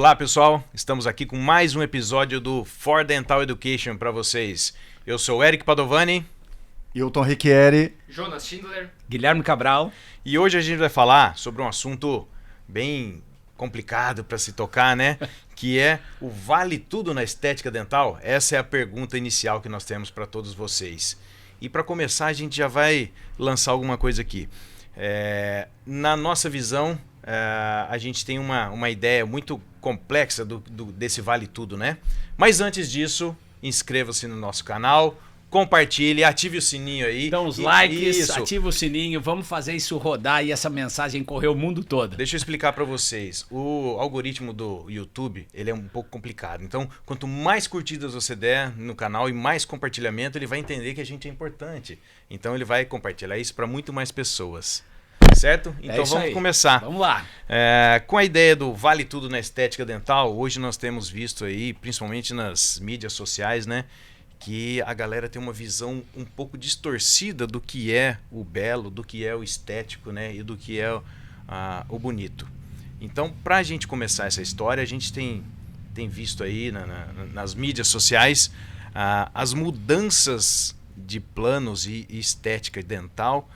Olá pessoal, estamos aqui com mais um episódio do For Dental Education para vocês. Eu sou o Eric Padovani. Hilton Richieri. Jonas Schindler. Guilherme Cabral. E hoje a gente vai falar sobre um assunto bem complicado para se tocar, né? Que é o vale tudo na estética dental? Essa é a pergunta inicial que nós temos para todos vocês. E para começar, a gente já vai lançar alguma coisa aqui. Na nossa visão, a gente tem uma ideia muito complexa desse vale tudo, né? Mas antes disso, inscreva-se no nosso canal, compartilhe, ative o sininho aí. Dá uns likes, ativa o sininho, vamos fazer isso rodar e essa mensagem correr o mundo todo. Deixa eu explicar para vocês. O algoritmo do YouTube, ele é um pouco complicado. Então, quanto mais curtidas você der no canal e mais compartilhamento, ele vai entender que a gente é importante. Então, ele vai compartilhar isso para muito mais pessoas. Certo? Então, vamos começar. Vamos lá. Com a ideia do vale tudo na estética dental, hoje nós temos visto aí, principalmente nas mídias sociais, né? Que a galera tem uma visão um pouco distorcida do que é o belo, do que é o estético, né? E do que é o bonito. Então, para a gente começar essa história, a gente tem visto aí nas mídias sociais as mudanças de planos e estética dental,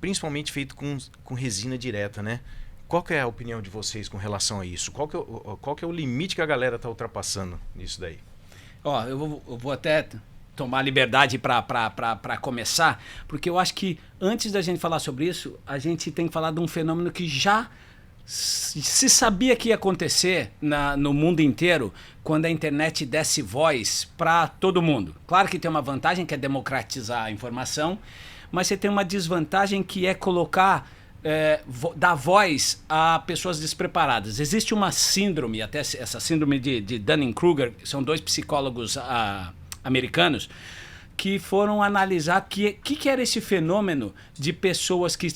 principalmente feito com resina direta, né? Qual que é a opinião de vocês com relação a isso? Qual que é o limite que a galera está ultrapassando nisso daí? Eu vou até tomar a liberdade para começar, porque eu acho que antes da gente falar sobre isso, a gente tem que falar de um fenômeno que já se sabia que ia acontecer no mundo inteiro quando a internet desse voz para todo mundo. Claro que tem uma vantagem, que é democratizar a informação, mas você tem uma desvantagem, que é colocar, dar voz a pessoas despreparadas. Existe uma síndrome, até essa síndrome de Dunning-Kruger, são dois psicólogos americanos, que foram analisar que era esse fenômeno de pessoas que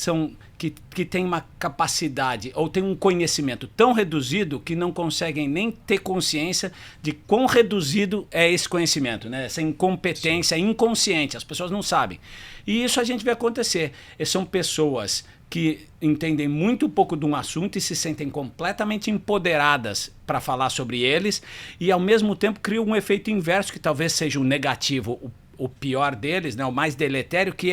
têm uma capacidade ou têm um conhecimento tão reduzido que não conseguem nem ter consciência de quão reduzido é esse conhecimento, né? Essa incompetência inconsciente, as pessoas não sabem. E isso a gente vê acontecer. São pessoas que entendem muito pouco de um assunto e se sentem completamente empoderadas para falar sobre eles, e ao mesmo tempo criam um efeito inverso, que talvez seja o negativo, o pior deles, né, o mais deletério, que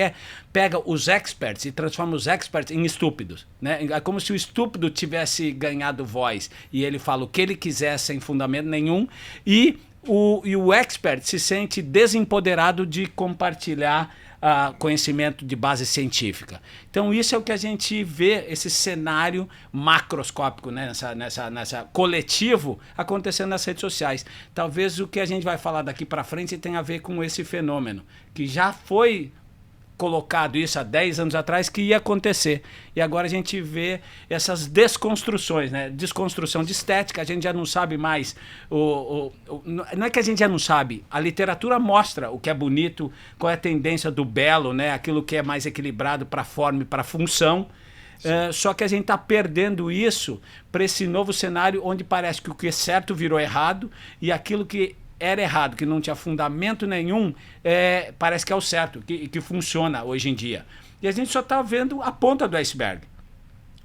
pega os experts e transforma os experts em estúpidos, né? É como se o estúpido tivesse ganhado voz e ele fala o que ele quiser sem fundamento nenhum, e o expert se sente desempoderado de compartilhar conhecimento de base científica. Então isso é o que a gente vê, esse cenário macroscópico, né? nessa coletivo acontecendo nas redes sociais. Talvez o que a gente vai falar daqui para frente tenha a ver com esse fenômeno, que já foi colocado isso há 10 anos atrás, que ia acontecer. E agora a gente vê essas desconstruções, né? Desconstrução de estética, a gente já não sabe mais. Não é que a gente já não sabe, a literatura mostra o que é bonito, qual é a tendência do belo, né? Aquilo que é mais equilibrado para a forma e para a função. Só que a gente está perdendo isso para esse novo cenário, onde parece que o que é certo virou errado, e aquilo que era errado, que não tinha fundamento nenhum, parece que é o certo, que funciona hoje em dia. E a gente só está vendo a ponta do iceberg.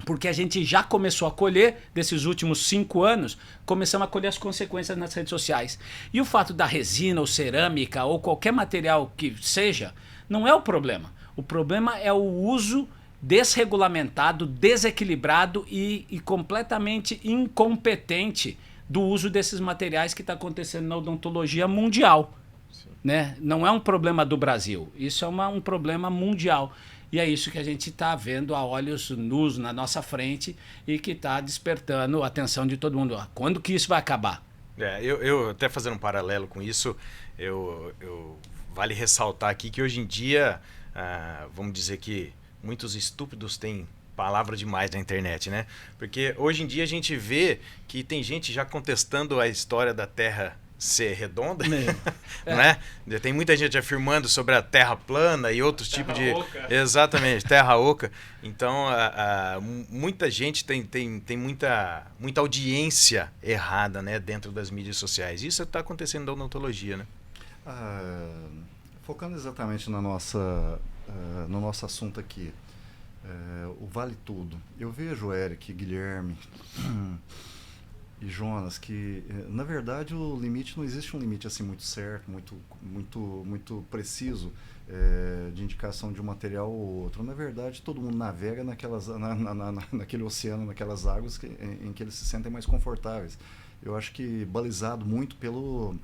Porque a gente já começou a colher, desses últimos 5 anos, começamos a colher as consequências nas redes sociais. E o fato da resina ou cerâmica ou qualquer material que seja, não é o problema. O problema é o uso desregulamentado, desequilibrado e completamente incompetente do uso desses materiais que está acontecendo na odontologia mundial, né? Não é um problema do Brasil, isso é um problema mundial. E é isso que a gente está vendo a olhos nus na nossa frente e que está despertando a atenção de todo mundo. Quando que isso vai acabar? Eu até fazendo um paralelo com isso, vale ressaltar aqui que hoje em dia, vamos dizer que muitos estúpidos têm palavra demais na internet, né? Porque hoje em dia a gente vê que tem gente já contestando a história da Terra ser redonda, né? Tem muita gente afirmando sobre a Terra plana e outros tipos de... Oca. Exatamente, Terra oca. Então, muita gente tem muita audiência errada, né, dentro das mídias sociais. Isso está acontecendo na odontologia, né? Focando exatamente no nosso assunto aqui, o vale tudo. Eu vejo, Eric, Guilherme, e Jonas, que na verdade o limite não existe um limite assim muito certo, muito preciso de indicação de um material ou outro. Na verdade, todo mundo navega naquele oceano, naquelas águas em que eles se sentem mais confortáveis. Eu acho que balizado muito pelo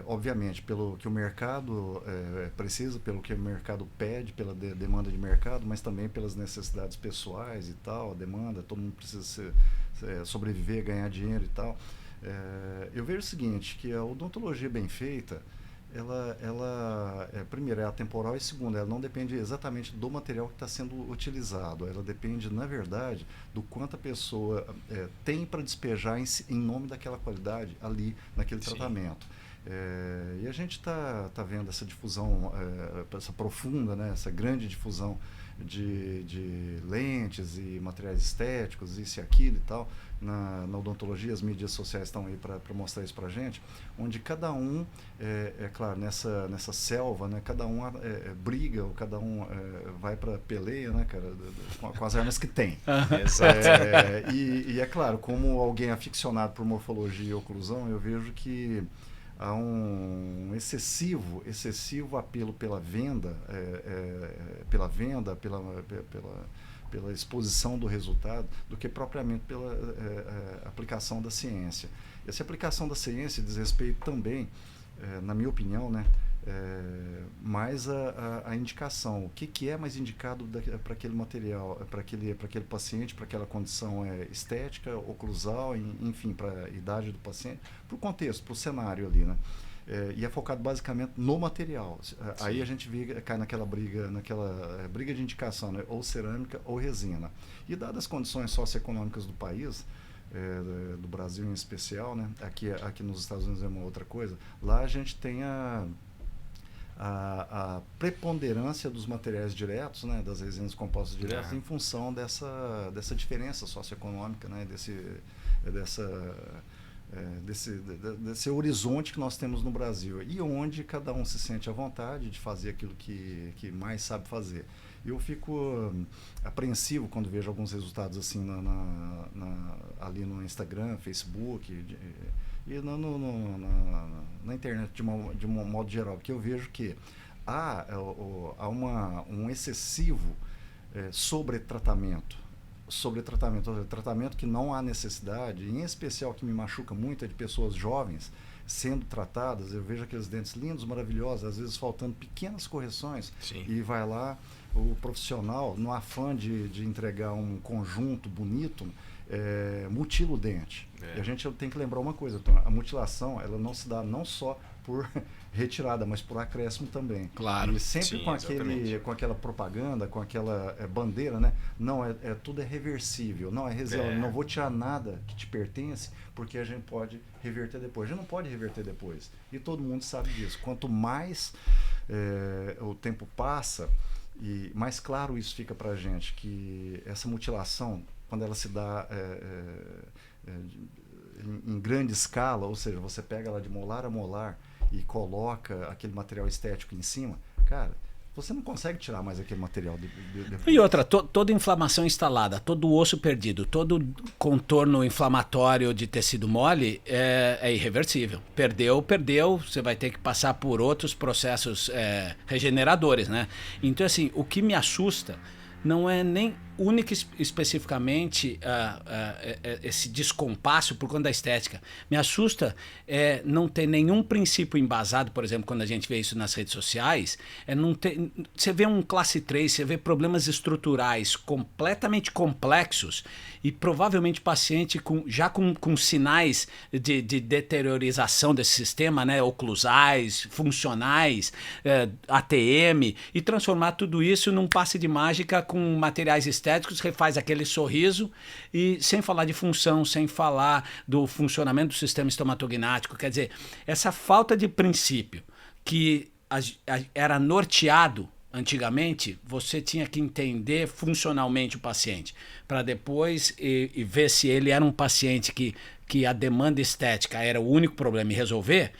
obviamente, pelo que o mercado precisa, pelo que o mercado pede, pela demanda de mercado, mas também pelas necessidades pessoais e tal, a demanda, todo mundo precisa sobreviver, ganhar dinheiro e tal. Eu vejo o seguinte, que a odontologia bem feita, primeiro, é atemporal, e segundo, ela não depende exatamente do material que está sendo utilizado. Ela depende, na verdade, do quanto a pessoa tem para despejar em nome daquela qualidade ali, naquele tratamento. E a gente tá vendo essa difusão, essa profunda, né, essa grande difusão de lentes e materiais estéticos, isso e aquilo e tal, na odontologia. As mídias sociais estão aí para mostrar isso para a gente, onde cada um, claro, nessa selva, né, cada um briga, ou cada um vai para peleia, né, cara, com as armas que tem. Exato. E é claro, como alguém aficionado por morfologia e oclusão, eu vejo que há um excessivo apelo pela venda, pela exposição do resultado, do que propriamente pela aplicação da ciência. Essa aplicação da ciência diz respeito também, na minha opinião, né, mais a indicação. O que é mais indicado para aquele material, para aquele paciente, para aquela condição estética, oclusal, enfim, para a idade do paciente, para o contexto, para o cenário ali, né? E é focado basicamente no material. Aí a gente cai naquela briga de indicação, né? Ou cerâmica ou resina. E dadas as condições socioeconômicas do país, do Brasil em especial, né? Aqui nos Estados Unidos é uma outra coisa. Lá a gente tem a preponderância dos materiais diretos, né, das resinas compostas diretas, em função dessa diferença socioeconômica, né, desse horizonte que nós temos no Brasil, e onde cada um se sente à vontade de fazer aquilo que mais sabe fazer. Eu fico apreensivo quando vejo alguns resultados assim ali no Instagram, Facebook, e na internet de um modo geral, porque eu vejo que há um excessivo sobretratamento, tratamento que não há necessidade, em especial que me machuca muito é de pessoas jovens sendo tratadas. Eu vejo aqueles dentes lindos, maravilhosos, às vezes faltando pequenas correções. Sim. E vai lá o profissional, no afã de entregar um conjunto bonito, mutila o dente. E a gente tem que lembrar uma coisa, então, a mutilação, ela não se dá não só por retirada, mas por acréscimo também. Claro. E sempre com aquela propaganda, com aquela bandeira, né? Não, tudo é reversível. Não, não vou tirar nada que te pertence, porque a gente pode reverter depois. A gente não pode reverter depois. E todo mundo sabe disso. Quanto mais o tempo passa, e mais claro isso fica pra gente, que essa mutilação, quando ela se dá em grande escala, ou seja, você pega ela de molar a molar e coloca aquele material estético em cima, cara, você não consegue tirar mais aquele material depois. E outra, toda inflamação instalada, todo osso perdido, todo contorno inflamatório de tecido mole é irreversível. Perdeu, você vai ter que passar por outros processos regeneradores, né? Então, assim, o que me assusta não é nem única e especificamente esse descompasso por conta da estética. Me assusta não ter nenhum princípio embasado, por exemplo, quando a gente vê isso nas redes sociais, você vê um classe 3, você vê problemas estruturais completamente complexos e provavelmente paciente já com sinais de deteriorização desse sistema, né, oclusais, funcionais, ATM, e transformar tudo isso num passe de mágica com materiais estéticos, refaz aquele sorriso, e sem falar de função, sem falar do funcionamento do sistema estomatognático. Quer dizer, essa falta de princípio que era norteado antigamente, você tinha que entender funcionalmente o paciente, para depois e ver se ele era um paciente que a demanda estética era o único problema e resolver.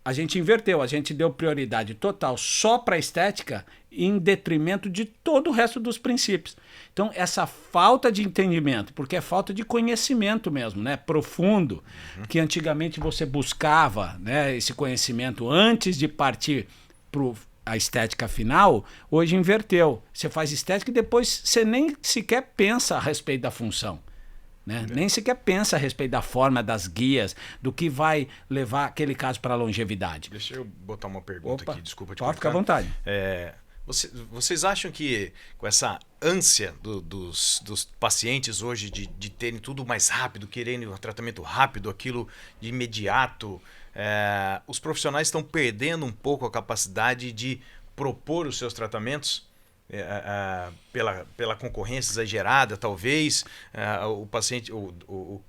a gente inverteu, a gente deu prioridade total só para a estética em detrimento de todo o resto dos princípios. Então, essa falta de entendimento, porque é falta de conhecimento mesmo, né, profundo, que antigamente você buscava, né, esse conhecimento antes de partir para a estética final, hoje inverteu. Você faz estética e depois você nem sequer pensa a respeito da função. Né? Nem sequer pensa a respeito da forma, das guias, do que vai levar aquele caso para a longevidade. Deixa eu botar uma pergunta aqui, desculpa te pode cortar. ficar à vontade. Vocês acham que com essa ânsia dos pacientes hoje de terem tudo mais rápido, querendo um tratamento rápido, aquilo de imediato, os profissionais estão perdendo um pouco a capacidade de propor os seus tratamentos? Pela concorrência exagerada, talvez, o paciente, o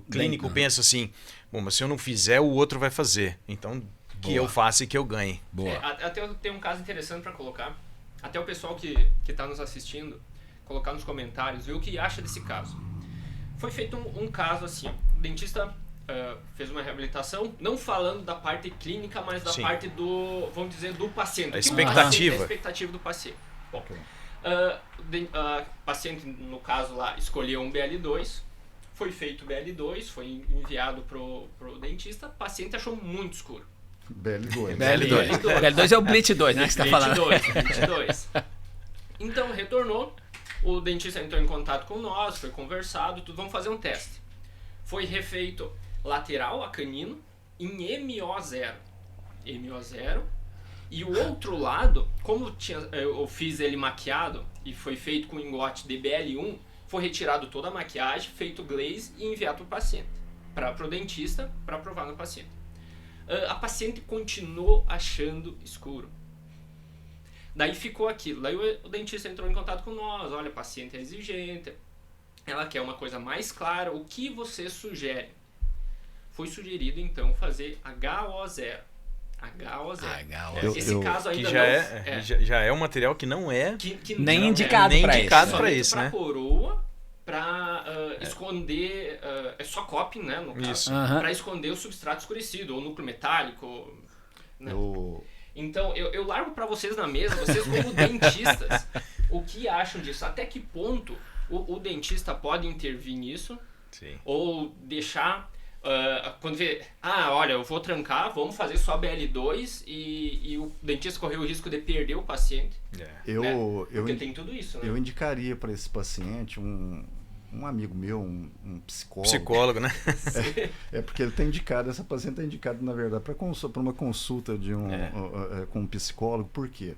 clínico pensa assim, bom, mas se eu não fizer, o outro vai fazer. Então, que eu faça e que eu ganhe. Até eu tenho um caso interessante para colocar. Até o pessoal que está nos assistindo, colocar nos comentários, ver o que acha desse caso. Foi feito um caso assim, o dentista fez uma reabilitação, não falando da parte clínica, mas da parte do, vamos dizer, do paciente. A expectativa. A expectativa do paciente. Bom, paciente, no caso lá, escolheu um BL2, foi feito o BL2, foi enviado pro dentista, o paciente achou muito escuro. BL2. BL2 é o Blitz 2, né, que você tá falando. Blitz 2. Então, retornou, o dentista entrou em contato com nós, foi conversado, tudo, vamos fazer um teste. Foi refeito lateral a canino em MO0. MO0. E o outro lado, como eu fiz ele maquiado e foi feito com engote de BL1, foi retirado toda a maquiagem, feito glaze e enviado para o paciente, para o dentista, para provar no paciente. A paciente continuou achando escuro. Daí ficou aquilo. Daí o dentista entrou em contato com nós. Olha, a paciente é exigente, ela quer uma coisa mais clara. O que você sugere? Foi sugerido, então, fazer HO0. Esse caso ainda já é um material que não é nem indicado para isso, né? Para coroa, para esconder, é só coping, né, no caso, para esconder o substrato escurecido ou núcleo metálico, né? Então eu largo para vocês na mesa, vocês como dentistas, o que acham disso? Até que ponto o dentista pode intervir nisso? Sim. Ou deixar quando vê, olha, eu vou trancar, vamos fazer só BL2 e o dentista correu o risco de perder o paciente. Porque tem tudo isso, né? Eu indicaria para esse paciente um amigo meu, um psicólogo. Psicólogo, né? Porque ele está indicado, essa paciente está indicada, na verdade, para uma consulta com um psicólogo. Por quê?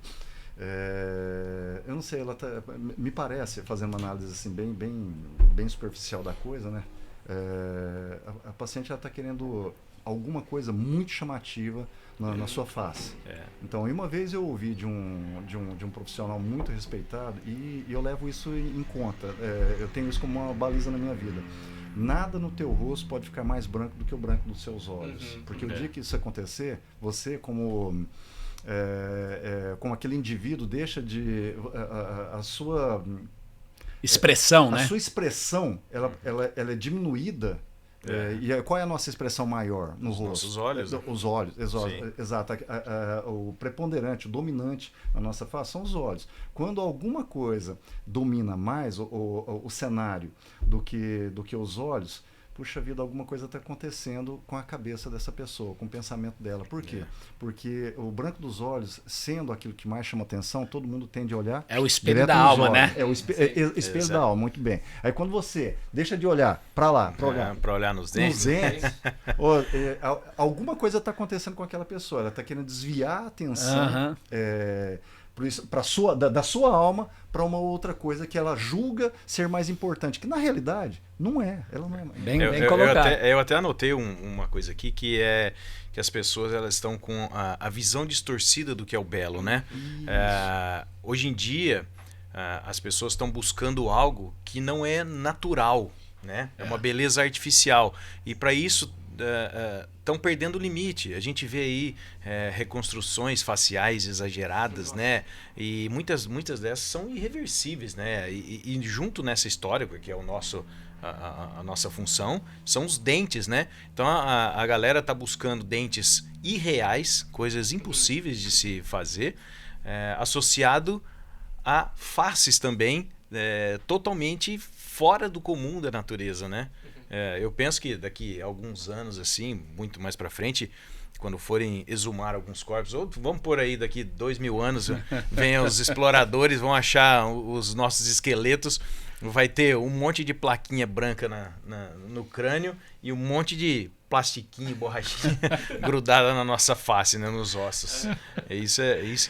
Eu não sei, ela me parece, fazendo uma análise assim, bem superficial da coisa, né? A paciente está querendo alguma coisa muito chamativa na sua face. Então, uma vez eu ouvi de um profissional muito respeitado e eu levo isso em conta. Eu tenho isso como uma baliza na minha vida. Nada no teu rosto pode ficar mais branco do que o branco dos seus olhos. Porque o dia que isso acontecer, você como aquele indivíduo deixa de... a sua... expressão, né? A sua expressão, ela é diminuída. E qual é a nossa expressão maior no rosto? Nossos olhos. Os olhos, exato. O preponderante, o dominante na nossa face são os olhos. Quando alguma coisa domina mais o cenário do que os olhos, puxa vida, alguma coisa está acontecendo com a cabeça dessa pessoa, com o pensamento dela. Por quê? Porque o branco dos olhos, sendo aquilo que mais chama atenção, todo mundo tende a olhar. É o espelho da alma, né? É o espelho da alma, muito bem. Aí quando você deixa de olhar para lá, para olhar nos dentes, alguma coisa está acontecendo com aquela pessoa. Ela está querendo desviar a atenção da sua alma para uma outra coisa que ela julga ser mais importante, que na realidade não é. Ela não é. Bem colocado. Eu até anotei uma coisa aqui que é que as pessoas elas estão com a visão distorcida do que é o belo, né? Hoje em dia as pessoas estão buscando algo que não é natural, né? É uma beleza artificial e para isso estão perdendo o limite. A gente vê aí reconstruções faciais exageradas, né? E muitas dessas são irreversíveis, né? E junto nessa história, porque é o nosso a nossa função, são os dentes, né? Então a galera tá buscando dentes irreais, coisas impossíveis de se fazer, associado a faces também totalmente fora do comum da natureza, né? Eu penso que daqui a alguns anos, assim, muito mais para frente, quando forem exumar alguns corpos, ou vamos por aí daqui 2000 anos, venham os exploradores, vão achar os nossos esqueletos, vai ter um monte de plaquinha branca no crânio e um monte de plastiquinho, borrachinha grudada na nossa face, né, nos ossos.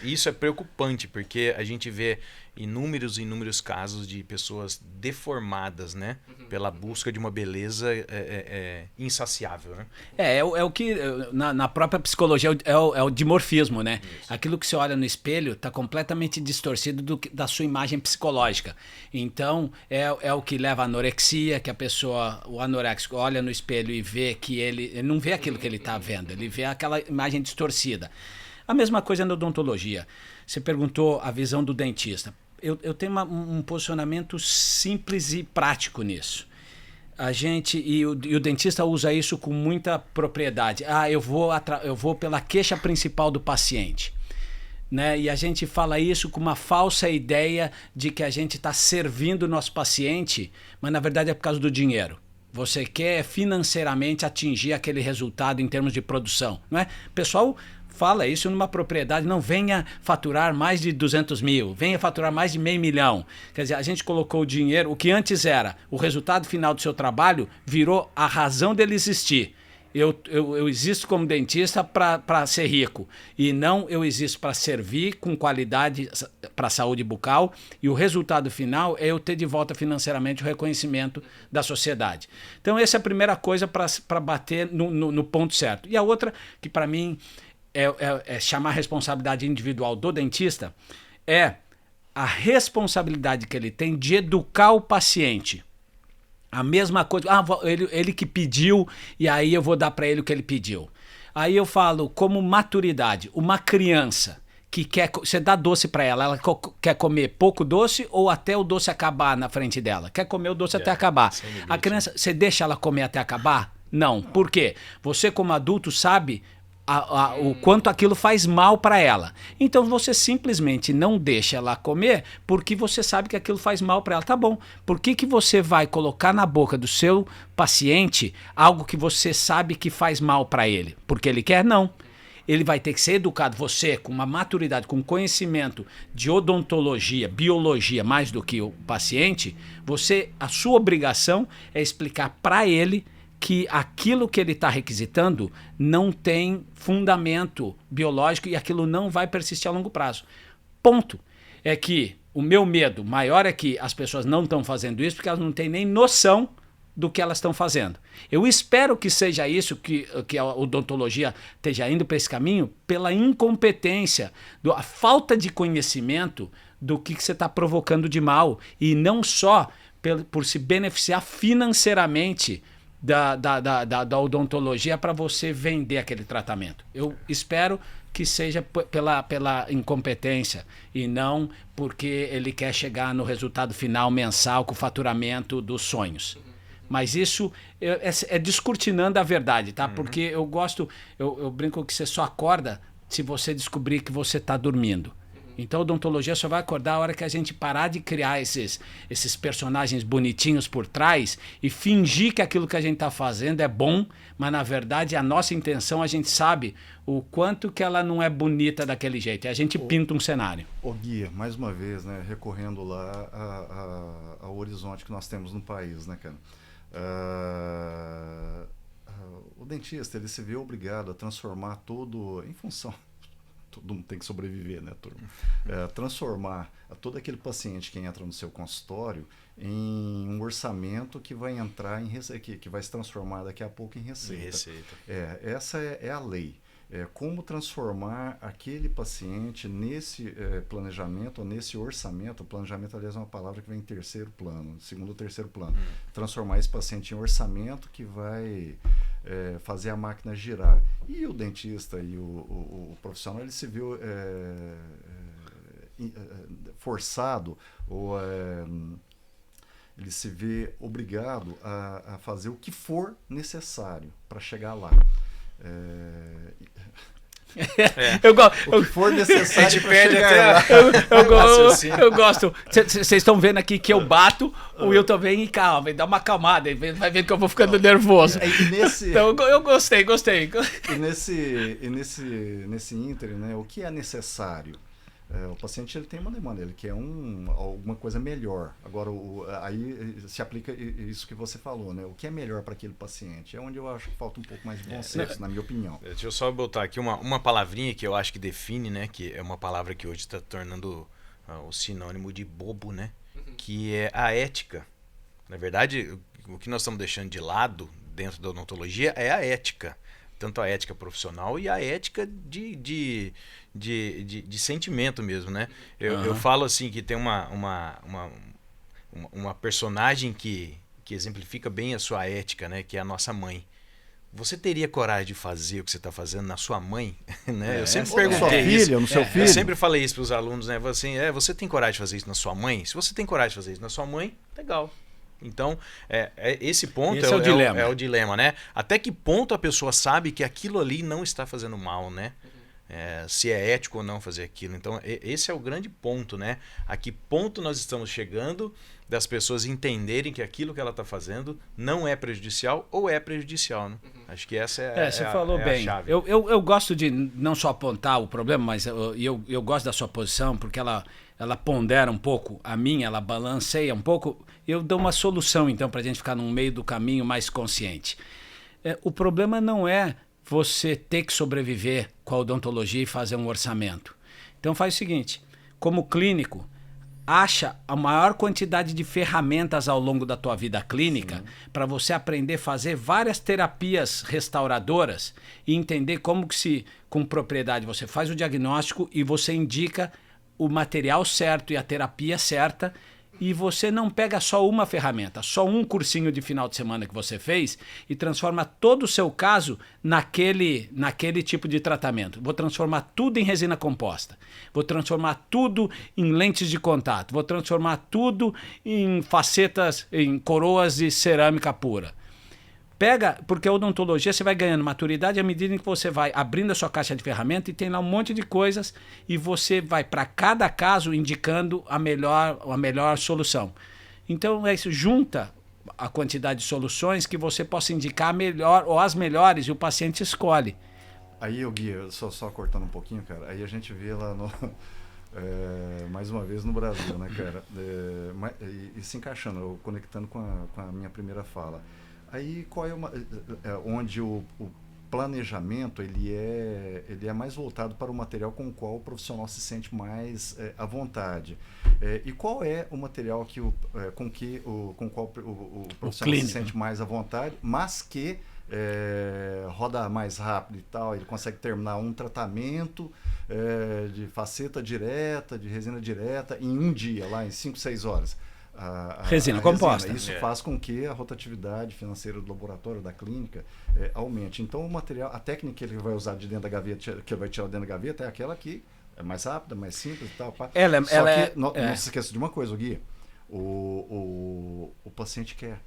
Isso é preocupante, porque a gente vê inúmeros casos de pessoas deformadas, né, pela busca de uma beleza insaciável, né? É o que na própria psicologia é o dimorfismo, né? Isso. Aquilo que você olha no espelho está completamente distorcido da sua imagem psicológica. Então é o que leva à anorexia, que o anoréxico olha no espelho e vê que ele não vê aquilo que ele está vendo, ele vê aquela imagem distorcida. A mesma coisa na odontologia. Você perguntou a visão do dentista. Eu tenho um posicionamento simples e prático nisso. A gente e o dentista usa isso com muita propriedade. Eu vou pela queixa principal do paciente, né? E a gente fala isso com uma falsa ideia de que a gente está servindo o nosso paciente, mas na verdade é por causa do dinheiro. Você quer financeiramente atingir aquele resultado em termos de produção, não é? O pessoal fala isso numa propriedade, não venha faturar mais de 200 mil, venha faturar mais de $500 mil. Quer dizer, a gente colocou o dinheiro, o que antes era o resultado final do seu trabalho, virou a razão dele existir. Eu existo como dentista para ser rico e não eu existo para servir com qualidade para a saúde bucal, e o resultado final é eu ter de volta financeiramente o reconhecimento da sociedade. Então essa é a primeira coisa para bater no ponto certo. E a outra, que para mim é chamar a responsabilidade individual do dentista, é a responsabilidade que ele tem de educar o paciente. A mesma coisa, ele que pediu e aí eu vou dar para ele o que ele pediu. Aí eu falo como maturidade, uma criança que quer, você dá doce para ela quer comer pouco doce ou até o doce acabar na frente dela? Quer comer o doce até acabar. A criança, você deixa ela comer até acabar? Não. Por quê? Você como adulto sabe o quanto aquilo faz mal para ela. Então você simplesmente não deixa ela comer porque você sabe que aquilo faz mal para ela. Tá bom. Por que você vai colocar na boca do seu paciente algo que você sabe que faz mal para ele? Porque ele quer? Não. Ele vai ter que ser educado, você com uma maturidade, com conhecimento de odontologia, biologia, mais do que o paciente, a sua obrigação é explicar para ele que aquilo que ele está requisitando não tem fundamento biológico e aquilo não vai persistir a longo prazo. Ponto. É que o meu medo maior é que as pessoas não estão fazendo isso porque elas não têm nem noção do que elas estão fazendo. Eu espero que seja isso, que a odontologia esteja indo para esse caminho, pela incompetência, a falta de conhecimento do que você está provocando de mal, e não só por se beneficiar financeiramente da odontologia para você vender aquele tratamento. Eu espero que seja pela incompetência e não porque ele quer chegar no resultado final mensal com o faturamento dos sonhos. Mas isso é descortinando a verdade, tá? Porque eu brinco que você só acorda se você descobrir que você está dormindo. Então a odontologia só vai acordar a hora que a gente parar de criar esses personagens bonitinhos por trás e fingir que aquilo que a gente está fazendo é bom, mas na verdade a nossa intenção, a gente sabe o quanto que ela não é bonita daquele jeito. E a gente pinta um cenário. Guia, mais uma vez, né, recorrendo lá ao horizonte que nós temos no país, né, cara? O dentista, ele se vê obrigado a transformar todo, em função, todo mundo tem que sobreviver, né, turma? Transformar todo aquele paciente que entra no seu consultório em um orçamento que vai entrar que vai se transformar daqui a pouco em receita. Essa é a lei. Como transformar aquele paciente nesse planejamento, ou nesse orçamento. O planejamento, aliás, é uma palavra que vem em terceiro plano, segundo ou terceiro plano. Transformar esse paciente em orçamento que vai fazer a máquina girar. E o dentista e o profissional, ele se viu forçado ou ele se vê obrigado a fazer o que for necessário para chegar lá. O que for necessário para chegar lá. Eu gosto. Vocês estão vendo aqui que eu bato, o Wilton vem e calma, dá uma acalmada, vai vendo que eu vou ficando nervoso. Então eu gostei. E nesse ínterim, né, o que é necessário? O paciente ele tem uma demanda, ele quer alguma coisa melhor. Agora, aí se aplica isso que você falou, né? O que é melhor para aquele paciente? É onde eu acho que falta um pouco mais de bom senso, na minha opinião. Deixa eu só botar aqui uma palavrinha que eu acho que define, né? Que é uma palavra que hoje está tornando o sinônimo de bobo, né? Que é a ética. Na verdade, o que nós estamos deixando de lado dentro da odontologia é a ética. Tanto a ética profissional e a ética de sentimento mesmo, né? Eu falo assim que tem uma personagem que exemplifica bem a sua ética, né? Que é a nossa mãe. Você teria coragem de fazer o que você está fazendo na sua mãe? Né? Eu sempre perguntei isso. No seu filho? Eu sempre falei isso para os alunos, né? Assim, você tem coragem de fazer isso na sua mãe? Se você tem coragem de fazer isso na sua mãe, legal. Então, esse ponto é o dilema. É o dilema, né? Até que ponto a pessoa sabe que aquilo ali não está fazendo mal, né? Se é ético ou não fazer aquilo. Então, esse é o grande ponto, né? A que ponto nós estamos chegando das pessoas entenderem que aquilo que ela está fazendo não é prejudicial ou é prejudicial, né? Acho que essa você falou bem. A chave. Eu gosto de não só apontar o problema, mas eu gosto da sua posição, porque ela pondera um pouco a minha, ela balanceia um pouco. Eu dou uma solução, então, para a gente ficar no meio do caminho mais consciente. O problema não é você ter que sobreviver com a odontologia e fazer um orçamento. Então faz o seguinte, como clínico, acha a maior quantidade de ferramentas ao longo da tua vida clínica para você aprender a fazer várias terapias restauradoras e entender como que com propriedade você faz o diagnóstico e você indica o material certo e a terapia certa, e você não pega só uma ferramenta, só um cursinho de final de semana que você fez e transforma todo o seu caso naquele tipo de tratamento. Vou transformar tudo em resina composta, vou transformar tudo em lentes de contato, vou transformar tudo em facetas, em coroas de cerâmica pura. Porque a odontologia você vai ganhando maturidade à medida em que você vai abrindo a sua caixa de ferramenta e tem lá um monte de coisas e você vai para cada caso indicando a melhor solução. Então isso junta a quantidade de soluções que você possa indicar a melhor ou as melhores e o paciente escolhe. Aí, Gui, só cortando um pouquinho, cara, aí a gente vê lá mais uma vez no Brasil, né, cara, e se encaixando, conectando com a minha primeira fala. Aí qual onde o planejamento ele é mais voltado para o material com o qual o profissional se sente mais à vontade. E qual é o material com o qual o profissional se sente mais à vontade, mas que roda mais rápido e tal, ele consegue terminar um tratamento de faceta direta, de resina direta em um dia, lá em 5, 6 horas. Resina composta. Isso faz com que a rotatividade financeira do laboratório, da clínica, aumente. Então, o material, a técnica que ele vai usar de dentro da gaveta, que ele vai tirar dentro da gaveta, é aquela que é mais rápida, mais simples e tal. Não se esqueça de uma coisa, Gui. O paciente quer.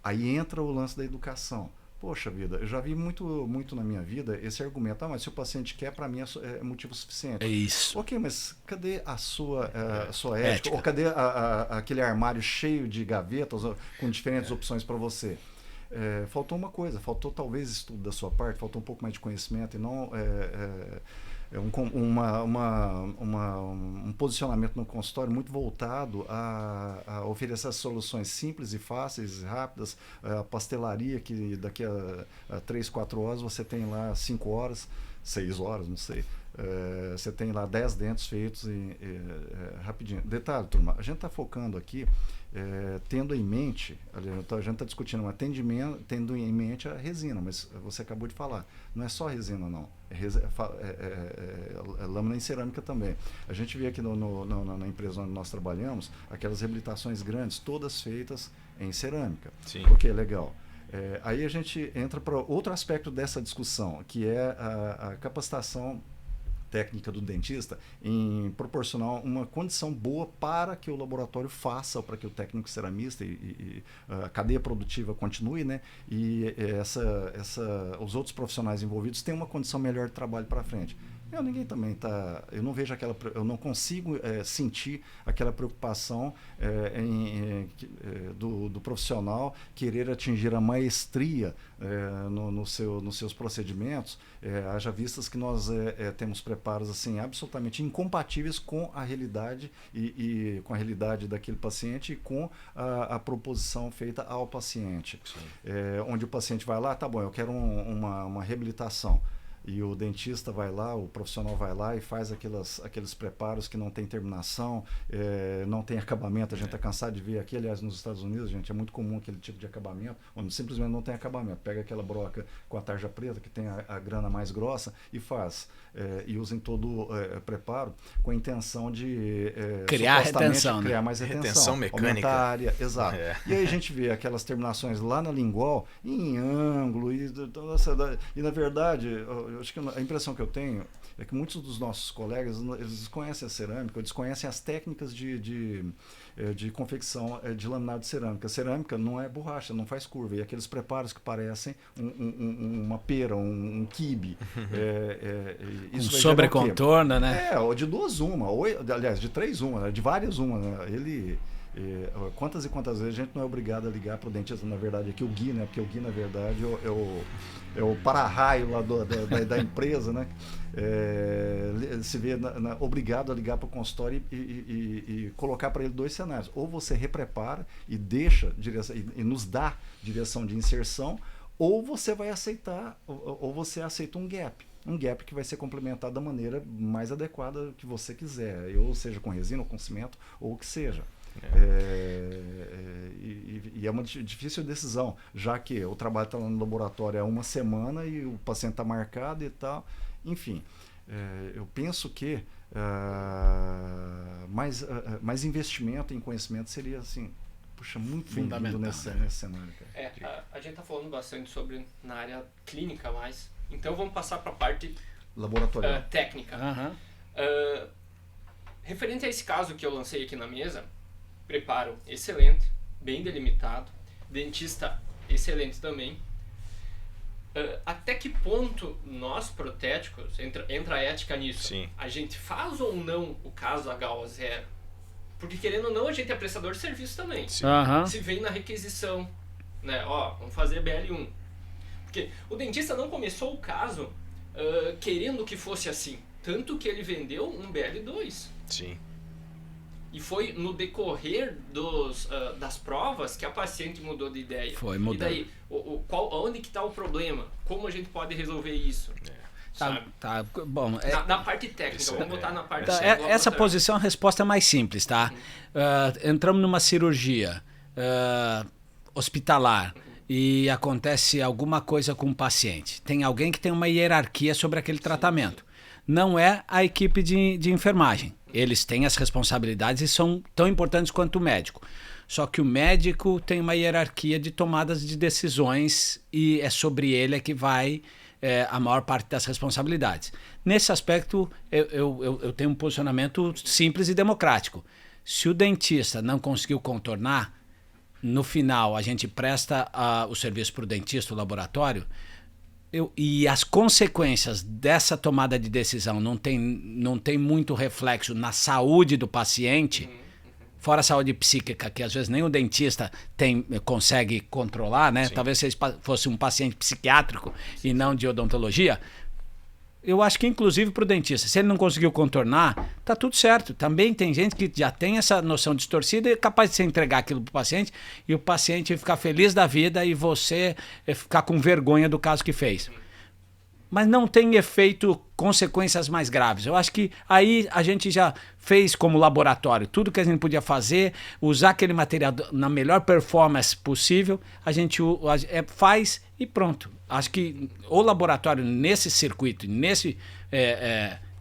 Aí entra o lance da educação. Poxa vida, eu já vi muito na minha vida esse argumento. Mas se o paciente quer, para mim é motivo suficiente. É isso. Ok, mas cadê a sua ética? Ou cadê aquele armário cheio de gavetas com diferentes opções para você? Faltou uma coisa, faltou talvez estudo da sua parte, faltou um pouco mais de conhecimento e não um posicionamento no consultório muito voltado a oferecer soluções simples e fáceis, rápidas, a pastelaria que daqui a 3, 4 horas você tem lá 5 horas, 6 horas, não sei. Você tem lá 10 dentes feitos rapidinho. Detalhe, turma, a gente está focando aqui tendo em mente, a gente está discutindo um atendimento, tendo em mente a resina, mas você acabou de falar, não é só resina não, é lâmina em cerâmica também. A gente vê aqui na empresa onde nós trabalhamos, aquelas reabilitações grandes, todas feitas em cerâmica. Sim. Porque é legal. Aí a gente entra para outro aspecto dessa discussão, que é a capacitação técnica do dentista em proporcionar uma condição boa para que o laboratório faça, ou para que o técnico ceramista e a cadeia produtiva continue, né? E os outros profissionais envolvidos tenham uma condição melhor de trabalho para frente. Ninguém também tá. Eu não vejo eu não consigo sentir aquela preocupação do profissional querer atingir a maestria nos seus procedimentos, haja vistas que nós temos preparos assim absolutamente incompatíveis com a realidade e com a realidade daquele paciente e com a proposição feita ao paciente, onde o paciente vai lá, tá bom, eu quero uma reabilitação. E o dentista vai lá, o profissional vai lá e faz aqueles preparos que não tem terminação, não tem acabamento. A gente está cansado de ver aqui, aliás, nos Estados Unidos, gente, é muito comum aquele tipo de acabamento, onde simplesmente não tem acabamento. Pega aquela broca com a tarja preta, que tem a grana mais grossa, e faz. E usa em todo o preparo com a intenção de criar retenção, criar mais retenção mecânica. Aumentar a área, exato. E aí a gente vê aquelas terminações lá na lingual, em ângulo, e na verdade, eu acho que a impressão que eu tenho é que muitos dos nossos colegas, eles desconhecem a cerâmica, ou desconhecem as técnicas de confecção de laminado de cerâmica. A cerâmica não é borracha, não faz curva. E aqueles preparos que parecem uma pera, um quibe. Isso sobrecontorno, né? Ou de duas uma, aliás, de três uma, né? De várias uma. Né? Quantas e quantas vezes a gente não é obrigado a ligar para o dentista, na verdade, aqui o Gui, né? Porque o Gui, na verdade, é o para-raio lá da empresa, né? Se vê obrigado a ligar para o consultório e colocar para ele dois cenários. Ou você reprepara e deixa direção, e nos dá direção de inserção, ou você vai aceitar, ou você aceita um gap que vai ser complementado da maneira mais adequada que você quiser, ou seja com resina, ou com cimento, ou o que seja. E é uma difícil decisão, já que o trabalho está lá no laboratório há uma semana e o paciente está marcado e tal. Enfim, eu penso que mais investimento em conhecimento seria assim, muito bem-vindo nesse cenário. A gente está falando bastante sobre na área clínica, mas então vamos passar para a parte laboratorial, técnica. Referente a esse caso que eu lancei aqui na mesa, preparo excelente, bem delimitado, dentista excelente também. Até que ponto nós, protéticos, entra a ética nisso? Sim. A gente faz ou não o caso HO0? Porque querendo ou não, a gente é prestador de serviço também. Se vem na requisição, né? Vamos fazer BL1. Porque o dentista não começou o caso querendo que fosse assim. Tanto que ele vendeu um BL2. Sim. E foi no decorrer das provas que a paciente mudou de ideia. Foi mudando. E daí, onde que está o problema? Como a gente pode resolver isso? Tá bom. Na parte técnica, vamos botar na parte essa posição, a resposta é mais simples, tá? Entramos numa cirurgia hospitalar e acontece alguma coisa com o paciente. Tem alguém que tem uma hierarquia sobre aquele tratamento. Não é a equipe de enfermagem. Eles têm as responsabilidades e são tão importantes quanto o médico. Só que o médico tem uma hierarquia de tomadas de decisões e é sobre ele que vai a maior parte das responsabilidades. Nesse aspecto, eu tenho um posicionamento simples e democrático. Se o dentista não conseguiu contornar, no final a gente presta o serviço para o dentista, o laboratório, e as consequências dessa tomada de decisão não tem muito reflexo na saúde do paciente, fora a saúde psíquica, que às vezes nem o dentista consegue controlar, né? Talvez se fosse um paciente psiquiátrico e não de odontologia. Eu acho que inclusive para o dentista, se ele não conseguiu contornar, tá tudo certo. Também tem gente que já tem essa noção distorcida e é capaz de você entregar aquilo para o paciente e o paciente ficar feliz da vida e você ficar com vergonha do caso que fez. Mas não tem consequências mais graves. Eu acho que aí a gente já fez como laboratório tudo que a gente podia fazer, usar aquele material na melhor performance possível, a gente faz e pronto. Acho que o laboratório nesse circuito, nesse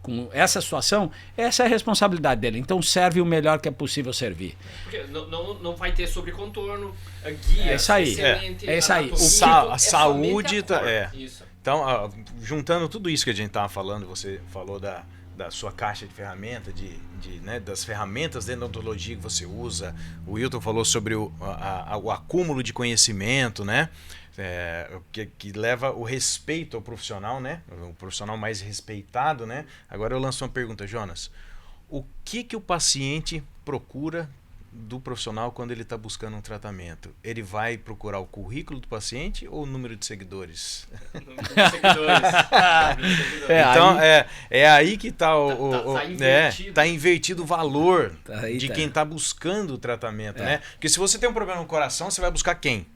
com essa situação, essa é a responsabilidade dele. Então serve o melhor que é possível servir. Porque não vai ter sobre contorno, guia, é isso aí. excelente, É isso aí. anatomia, A saúde somente a cor. Isso. Então, juntando tudo isso que a gente estava falando, você falou da sua caixa de ferramenta, né, das ferramentas de odontologia que você usa. O Wilton falou sobre o acúmulo de conhecimento, né? Que leva o respeito ao profissional, né? O profissional mais respeitado, né? Agora eu lanço uma pergunta, Jonas. O que o paciente procura do profissional quando ele está buscando um tratamento? Ele vai procurar o currículo do paciente ou o número de seguidores? Número de seguidores. Então, é aí que está tá invertido o valor Aí de tá. quem está buscando o tratamento, né? Porque se você tem um problema no coração, você vai buscar quem?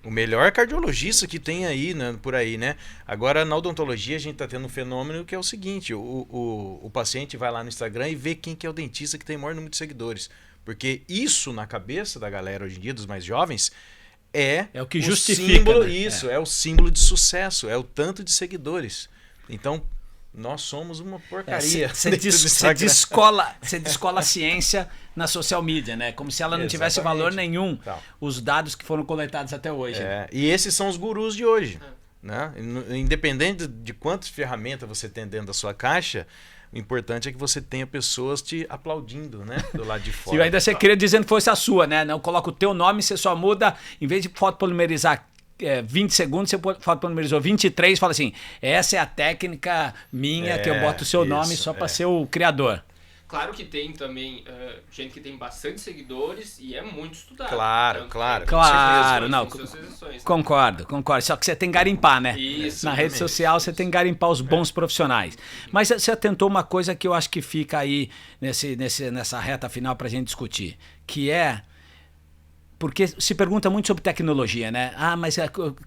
O melhor cardiologista que tem aí, né, por aí, né? Agora, na odontologia, a gente está tendo um fenômeno que é o seguinte, o paciente vai lá no Instagram e vê quem que é o dentista que tem o maior número de seguidores. Porque isso, na cabeça da galera hoje em dia, dos mais jovens, é o que o justifica. símbolo, Né? isso, é o símbolo de sucesso, é o tanto de seguidores. Então, nós somos uma porcaria. Você descola a ciência na social media, né? Como se ela não tivesse valor nenhum, os dados que foram coletados até hoje. E esses são os gurus de hoje. Né? Independente de quantas ferramentas você tem dentro da sua caixa, o importante é que você tenha pessoas te aplaudindo, né? Do lado de fora. Se ainda você queria dizendo que fosse a sua, né? Não coloca o teu nome, você só muda, em vez de fotopolimerizar 20 segundos, você fotopolimerizou 23, fala assim, essa é a técnica minha, que eu boto o seu nome só para ser o criador. Claro que tem também gente que tem bastante seguidores e é muito estudado. Claro. Não, concordo. Só que você tem que garimpar, né? Isso, na rede social você tem que garimpar os bons profissionais. Mas você atentou uma coisa que eu acho que fica aí nessa reta final pra gente discutir, que é porque se pergunta muito sobre tecnologia, né? Mas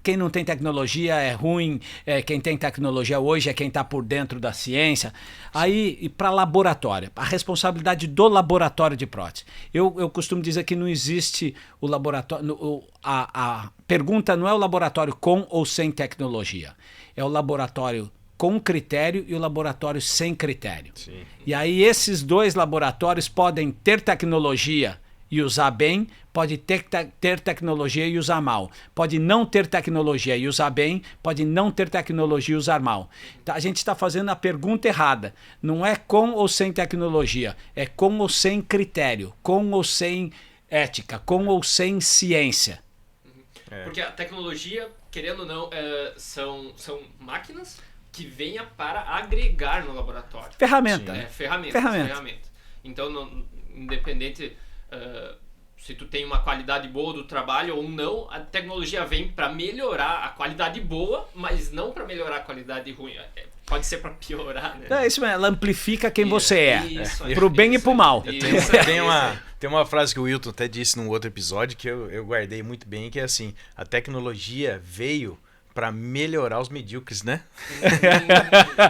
quem não tem tecnologia é ruim, quem tem tecnologia hoje é quem está por dentro da ciência. Aí, e para laboratório, a responsabilidade do laboratório de prótese. Eu costumo dizer que não existe o laboratório... A pergunta não é o laboratório com ou sem tecnologia, é o laboratório com critério e o laboratório sem critério. Sim. E aí esses dois laboratórios podem ter tecnologia e usar bem, pode ter tecnologia e usar mal. Pode não ter tecnologia e usar bem, pode não ter tecnologia e usar mal. Então, a gente está fazendo a pergunta errada. Não é com ou sem tecnologia, é com ou sem critério, com ou sem ética, com ou sem ciência. Porque a tecnologia, querendo ou não, são máquinas que venham para agregar no laboratório. Ferramenta. Ferramenta. Então, independente... se tu tem uma qualidade boa do trabalho ou não, a tecnologia vem para melhorar a qualidade boa, mas não para melhorar a qualidade ruim. Pode ser para piorar, né? É isso mesmo, ela amplifica quem você é. Isso, pro bem e pro mal. Tem uma frase que o Wilton até disse num outro episódio que eu guardei muito bem, que é assim, a tecnologia veio para melhorar os medíocres, né?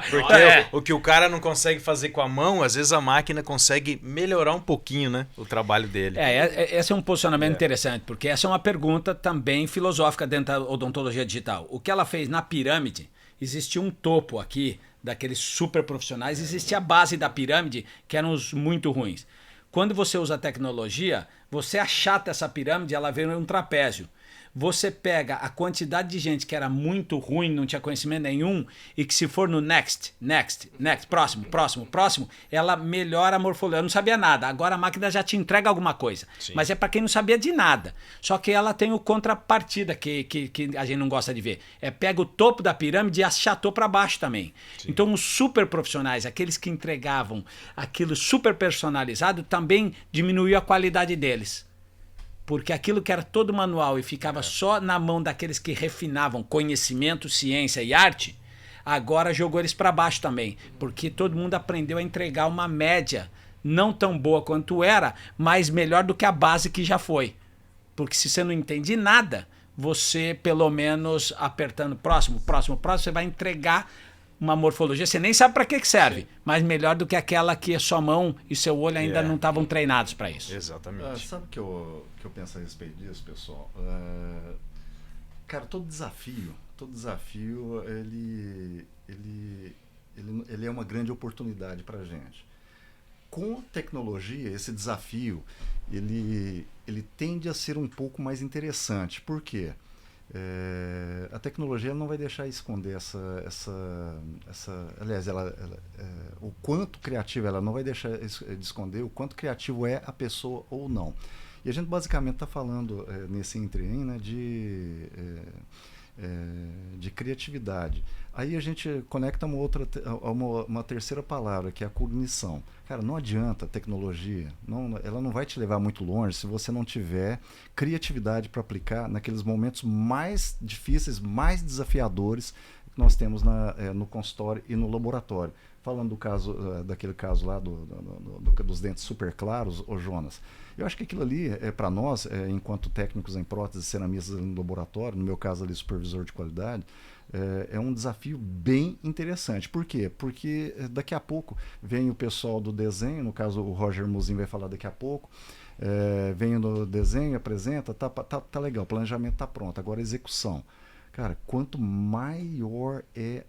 Porque o que o cara não consegue fazer com a mão, às vezes a máquina consegue melhorar um pouquinho, né? O trabalho dele. Esse é um posicionamento interessante, porque essa é uma pergunta também filosófica dentro da odontologia digital. O que ela fez na pirâmide, existia um topo aqui, daqueles super profissionais, existia a base da pirâmide, que eram os muito ruins. Quando você usa a tecnologia, você achata essa pirâmide, ela vira um trapézio. Você pega a quantidade de gente que era muito ruim, não tinha conhecimento nenhum, e que se for no next, próximo, ela melhora a morfologia. Eu não sabia nada, agora a máquina já te entrega alguma coisa. Sim. Mas é para quem não sabia de nada. Só que ela tem o contrapartida que a gente não gosta de ver. Pega o topo da pirâmide e achatou para baixo também. Sim. Então os super profissionais, aqueles que entregavam aquilo super personalizado, também diminuiu a qualidade deles. Porque aquilo que era todo manual e ficava só na mão daqueles que refinavam conhecimento, ciência e arte, agora jogou eles para baixo também. Porque todo mundo aprendeu a entregar uma média, não tão boa quanto era, mas melhor do que a base que já foi. Porque se você não entende nada, você, pelo menos, apertando próximo, você vai entregar uma morfologia, você nem sabe para que serve, mas melhor do que aquela que a sua mão e seu olho ainda não estavam treinados para isso. Exatamente. Sabe o que eu penso a respeito disso, pessoal? Cara, todo desafio ele ele é uma grande oportunidade para a gente. Com tecnologia, esse desafio, ele tende a ser um pouco mais interessante. Por quê? A tecnologia não vai deixar esconder aliás, o quanto criativa, ela não vai deixar de esconder o quanto criativo é a pessoa ou não. E a gente basicamente está falando nesse entrein, né, de criatividade. Aí a gente conecta uma terceira palavra, que é a cognição. Cara, não adianta a tecnologia, ela não vai te levar muito longe se você não tiver criatividade para aplicar naqueles momentos mais difíceis, mais desafiadores que nós temos no consultório e no laboratório. Falando do caso, daquele caso lá dos dentes super claros, ô Jonas, eu acho que aquilo ali, para nós, enquanto técnicos em próteses e ceramistas no laboratório, no meu caso ali, supervisor de qualidade, é um desafio bem interessante. Por quê? Porque daqui a pouco vem o pessoal do desenho, no caso o Roger Muzin vai falar daqui a pouco, vem no desenho, apresenta, tá legal, o planejamento tá pronto, agora a execução. Cara, quanto maior é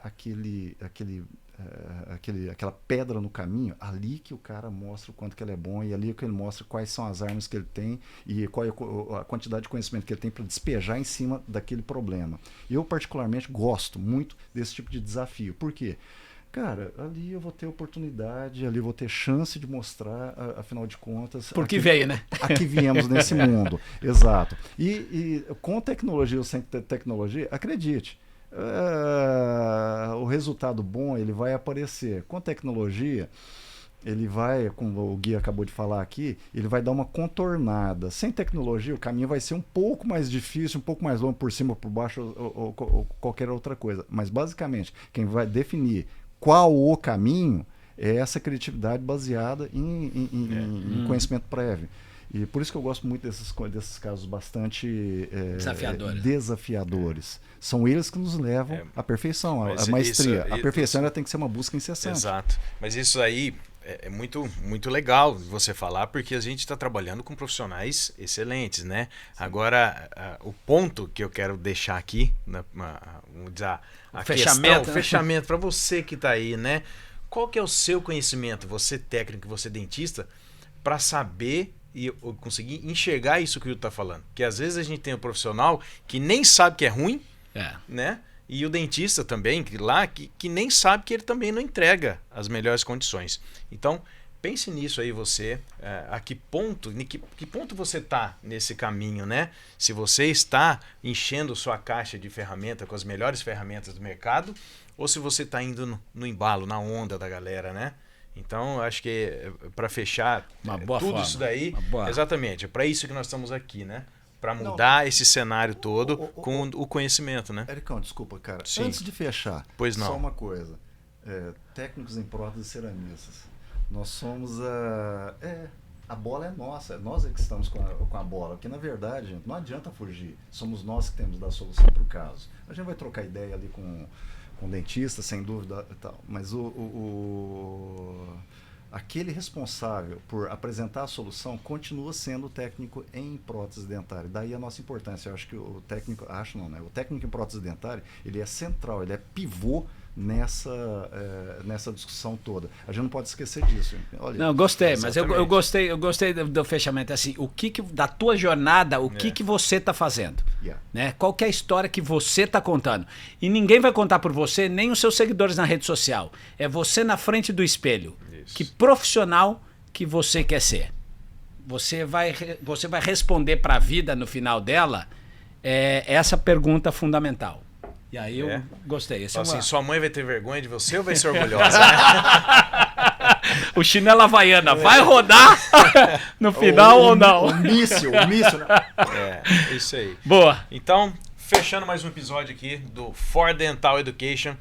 aquela pedra no caminho, ali que o cara mostra o quanto que ele é bom, e ali que ele mostra quais são as armas que ele tem e qual é a quantidade de conhecimento que ele tem para despejar em cima daquele problema. E eu particularmente gosto muito desse tipo de desafio. Por quê? Cara, ali eu vou ter oportunidade, ali eu vou ter chance de mostrar, afinal de contas... Porque veio, né? Aqui viemos nesse mundo. Exato. E com tecnologia ou sem tecnologia, acredite, o resultado bom ele vai aparecer. Com tecnologia, ele vai, como o Gui acabou de falar aqui, ele vai dar uma contornada. Sem tecnologia, o caminho vai ser um pouco mais difícil, um pouco mais longo, por cima, por baixo, ou qualquer outra coisa. Mas, basicamente, quem vai definir qual o caminho é essa criatividade baseada em conhecimento prévio. E por isso que eu gosto muito desses casos bastante desafiadores. São eles que nos levam à perfeição, à maestria. A perfeição ela tem que ser uma busca incessante. Exato. Mas isso aí é muito, muito legal você falar, porque a gente está trabalhando com profissionais excelentes, né? Sim. Agora, o ponto que eu quero deixar aqui, vamos dizer, o fechamento para você que está aí, né? Qual que é o seu conhecimento, você técnico, você dentista, para saber e conseguir enxergar isso que o está falando? Porque às vezes a gente tem um profissional que nem sabe que é ruim, né? E o dentista também, que nem sabe que ele também não entrega as melhores condições. Então, pense nisso aí você, a que ponto você está nesse caminho, né? Se você está enchendo sua caixa de ferramenta com as melhores ferramentas do mercado, ou se você está indo no embalo, na onda da galera, né? Então, acho que para fechar tudo isso daí, exatamente, é para isso que nós estamos aqui, né? Para mudar esse cenário todo com o conhecimento, né? Ericão, desculpa, cara. Sim. Antes de fechar, só uma coisa. Técnicos em próteses e ceramistas. Nós somos a bola é nossa, nós é que estamos com a bola. Porque, na verdade, gente, não adianta fugir. Somos nós que temos que dar a solução para o caso. A gente vai trocar ideia ali com o dentista, sem dúvida, e tal. Mas aquele responsável por apresentar a solução continua sendo o técnico em prótese dentária. Daí a nossa importância. Eu acho que o técnico, o técnico em prótese dentária, ele é central, ele é pivô nessa discussão toda. A gente não pode esquecer disso. Olha, não, gostei, mas eu gostei do fechamento. Assim, da tua jornada, o que você está fazendo? Né? Qual que é a história que você está contando? E ninguém vai contar por você, nem os seus seguidores na rede social. É você na frente do espelho. Isso. Que profissional que você quer ser? Você vai responder para a vida no final dela essa pergunta fundamental. E aí eu gostei. Assim, sua mãe vai ter vergonha de você ou vai ser orgulhosa? Né? O chinelo havaiana vai rodar no final ou não? O míssil, né? Isso aí. Boa. Então, fechando mais um episódio aqui do For Dental Education.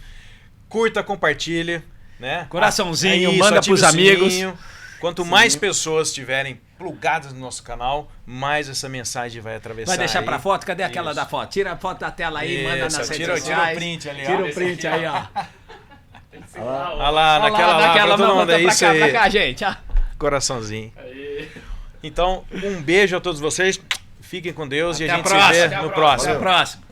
Curta, compartilhe, né? Coraçãozinho, manda pros amigos. Quanto mais pessoas estiverem plugadas no nosso canal, mais essa mensagem vai atravessar. Vai deixar pra foto? Cadê aquela da foto? Tira a foto da tela aí, manda nas redes sociais. Tira o print ali, Tira o print aí, ó. Olha lá, naquela manda pra cá, gente. Coraçãozinho. Então, um beijo a todos vocês. Fiquem com Deus e a gente se vê no próximo. Até a próxima.